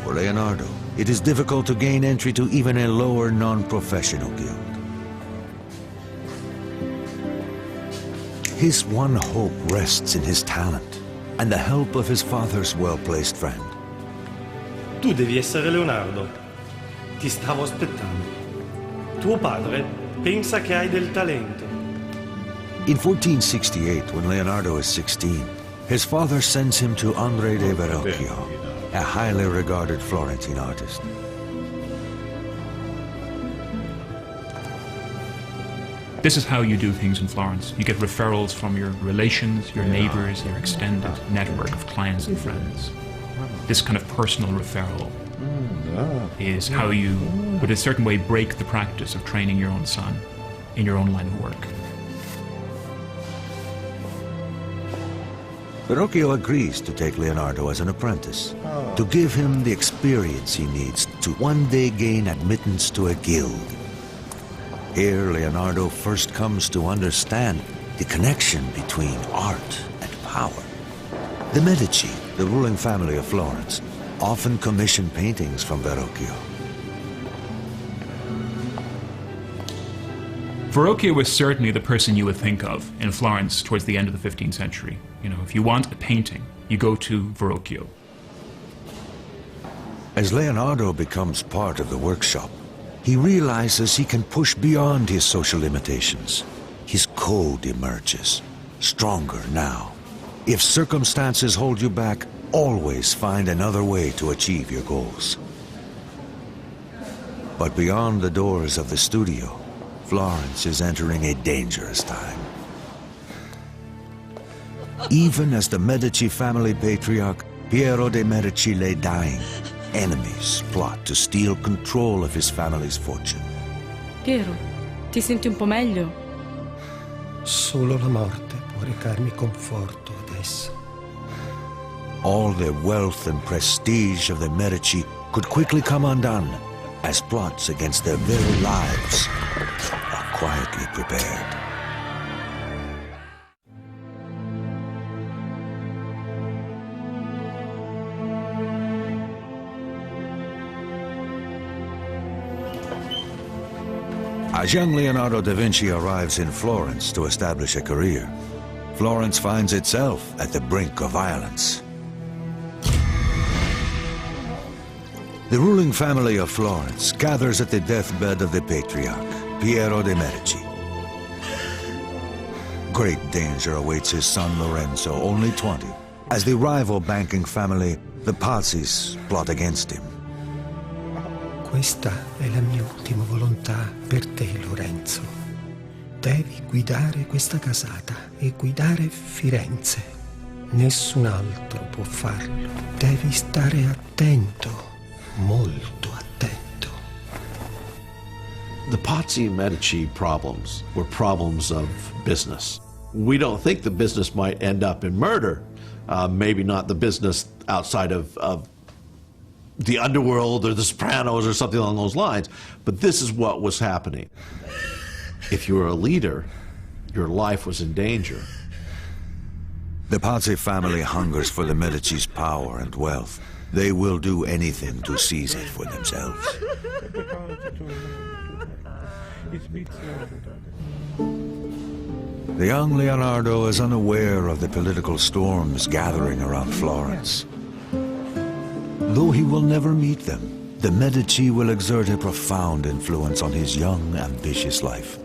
For Leonardo, it is difficult to gain entry to even a lower non-professional guild. His one hope rests in his talent and the help of his father's well-placed friend. Tu devi essere Leonardo. Ti stavo aspettando. Tuo padre pensa che hai del talento. In 1468, when Leonardo is 16, his father sends him to Andrea de Verrocchio, a highly regarded Florentine artist. This is how you do things in Florence. You get referrals from your relations, your neighbors, your extended network of clients and friends. This kind of personal referral is how you, with a certain way, break the practice of training your own son in your own line of work. Verrocchio agrees to take Leonardo as an apprentice, to give him the experience he needs to one day gain admittance to a guild. Here, Leonardo first comes to understand the connection between art and power. The Medici, the ruling family of Florence, often commission paintings from Verrocchio. Verrocchio was certainly the person you would think of in Florence towards the end of the 15th century. You know, if you want a painting, you go to Verrocchio. As Leonardo becomes part of the workshop, he realizes he can push beyond his social limitations. His code emerges, stronger now. If circumstances hold you back, always find another way to achieve your goals. But beyond the doors of the studio, Florence is entering a dangerous time. Even as the Medici family patriarch Piero de' Medici lay dying, enemies plot to steal control of his family's fortune. Piero, ti senti un po' meglio? Solo la morte può recarmi conforto adesso. All the wealth and prestige of the Medici could quickly come undone as plots against their very lives are quietly prepared. As young Leonardo da Vinci arrives in Florence to establish a career, Florence finds itself at the brink of violence. The ruling family of Florence gathers at the deathbed of the patriarch, Piero de' Medici. Great danger awaits his son Lorenzo, only 20, as the rival banking family, the Pazzis, plot against him. Questa è la mia ultima volontà per te, Lorenzo. Devi guidare questa casata e guidare Firenze. Nessun altro può farlo. Devi stare attento, molto attento. The Pazzi and Medici problems were problems of business. We don't think the business might end up in murder. Maybe not the business outside of the underworld or the Sopranos or something along those lines, but this is what was happening. If you were a leader, your life was in danger. The Pazzi family hungers for the Medici's power and wealth. They will do anything to seize it for themselves. The young Leonardo is unaware of the political storms gathering around Florence. Though he will never meet them, the Medici will exert a profound influence on his young, ambitious life.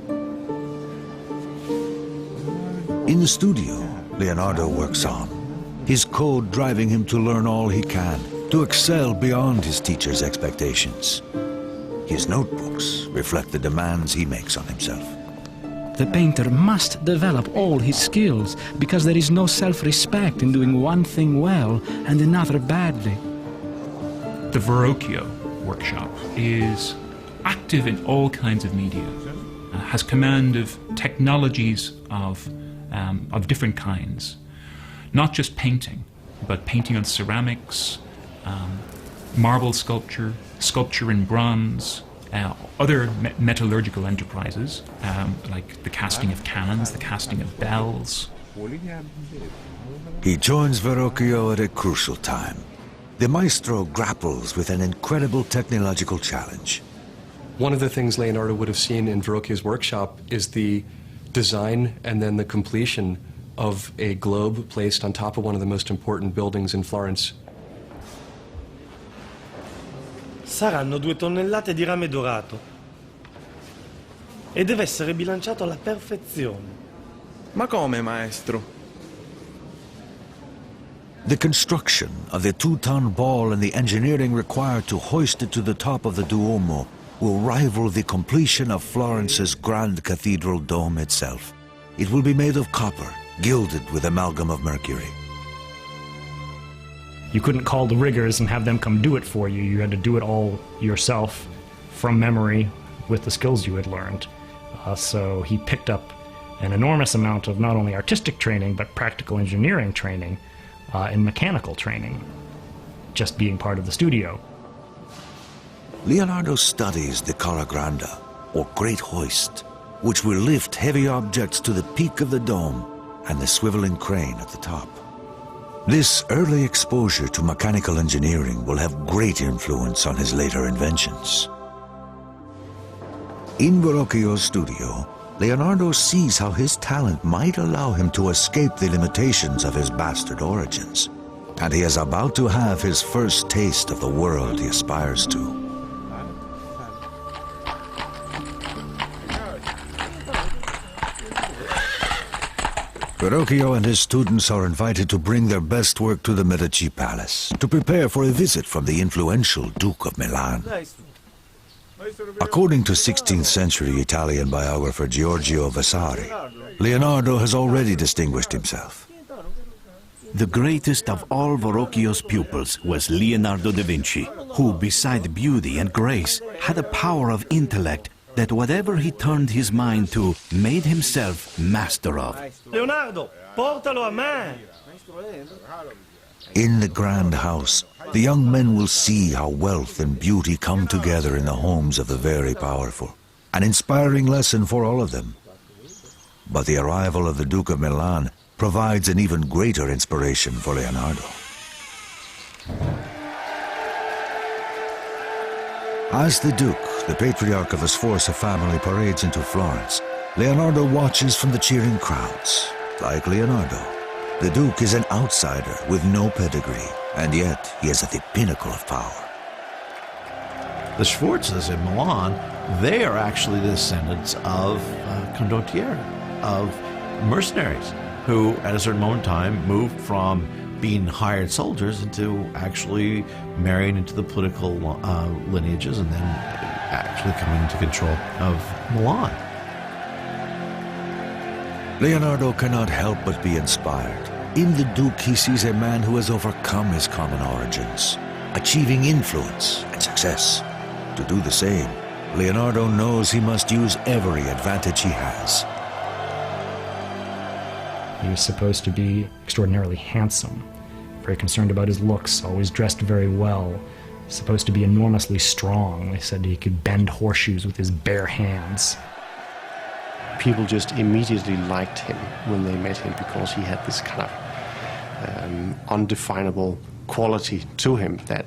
In the studio, Leonardo works on, his code driving him to learn all he can, to excel beyond his teacher's expectations. His notebooks reflect the demands he makes on himself. The painter must develop all his skills, because there is no self-respect in doing one thing well and another badly. The Verrocchio workshop is active in all kinds of media, has command of technologies of different kinds. Not just painting, but painting on ceramics, marble sculpture, sculpture in bronze, other metallurgical enterprises, like the casting of cannons, the casting of bells. He joins Verrocchio at a crucial time. the maestro grapples with an incredible technological challenge. One of the things Leonardo would have seen in Verrocchio's workshop is the design and then the completion of a globe placed on top of one of the most important buildings in Florence. Saranno 2 tonnellate di rame dorato e deve essere bilanciato alla perfezione. Ma come, maestro? The construction of the 2-ton ball and the engineering required to hoist it to the top of the Duomo will rival the completion of Florence's Grand Cathedral dome itself. It will be made of copper, gilded with amalgam of mercury. You couldn't call the riggers and have them come do it for you. You had to do it all yourself from memory with the skills you had learned. So he picked up an enormous amount of not only artistic training, but practical engineering training and mechanical training, just being part of the studio. Leonardo studies the Cara Grande, or Great Hoist, which will lift heavy objects to the peak of the dome and the swiveling crane at the top. This early exposure to mechanical engineering will have great influence on his later inventions. In Verrocchio's studio, Leonardo sees how his talent might allow him to escape the limitations of his bastard origins, and he is about to have his first taste of the world he aspires to. Verrocchio and his students are invited to bring their best work to the Medici Palace to prepare for a visit from the influential Duke of Milan. According to 16th century Italian biographer Giorgio Vasari, Leonardo has already distinguished himself. The greatest of all Verrocchio's pupils was Leonardo da Vinci, who, beside beauty and grace, had a power of intellect that whatever he turned his mind to, made himself master of. Leonardo, portalo a me! In the grand house, the young men will see how wealth and beauty come together in the homes of the very powerful. An inspiring lesson for all of them. But the arrival of the Duke of Milan provides an even greater inspiration for Leonardo. As the Duke, the patriarch of the Sforza family, parades into Florence, Leonardo watches from the cheering crowds. Like Leonardo, the Duke is an outsider with no pedigree, and yet he is at the pinnacle of power. The Sforzas in Milan, they are actually the descendants of condottieri, of mercenaries, who at a certain moment in time moved from being hired soldiers into actually marrying into the political lineages and then actually coming into control of Milan. Leonardo cannot help but be inspired. In the Duke, he sees a man who has overcome his common origins, achieving influence and success. To do the same, Leonardo knows he must use every advantage he has. He was supposed to be extraordinarily handsome, very concerned about his looks, always dressed very well, supposed to be enormously strong. They said he could bend horseshoes with his bare hands. People just immediately liked him when they met him because he had this kind of undefinable quality to him that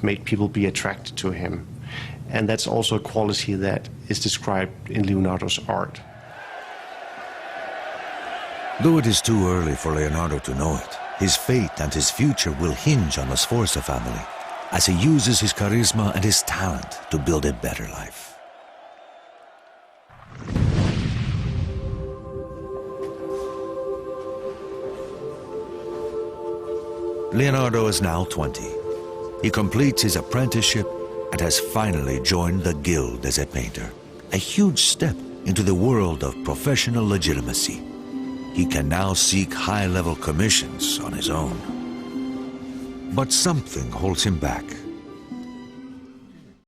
made people be attracted to him. And that's also a quality that is described in Leonardo's art. Though it is too early for Leonardo to know it, his fate and his future will hinge on the Sforza family as he uses his charisma and his talent to build a better life. Leonardo is now 20. He completes his apprenticeship and has finally joined the guild as a painter, a huge step into the world of professional legitimacy. He can now seek high-level commissions on his own. But something holds him back.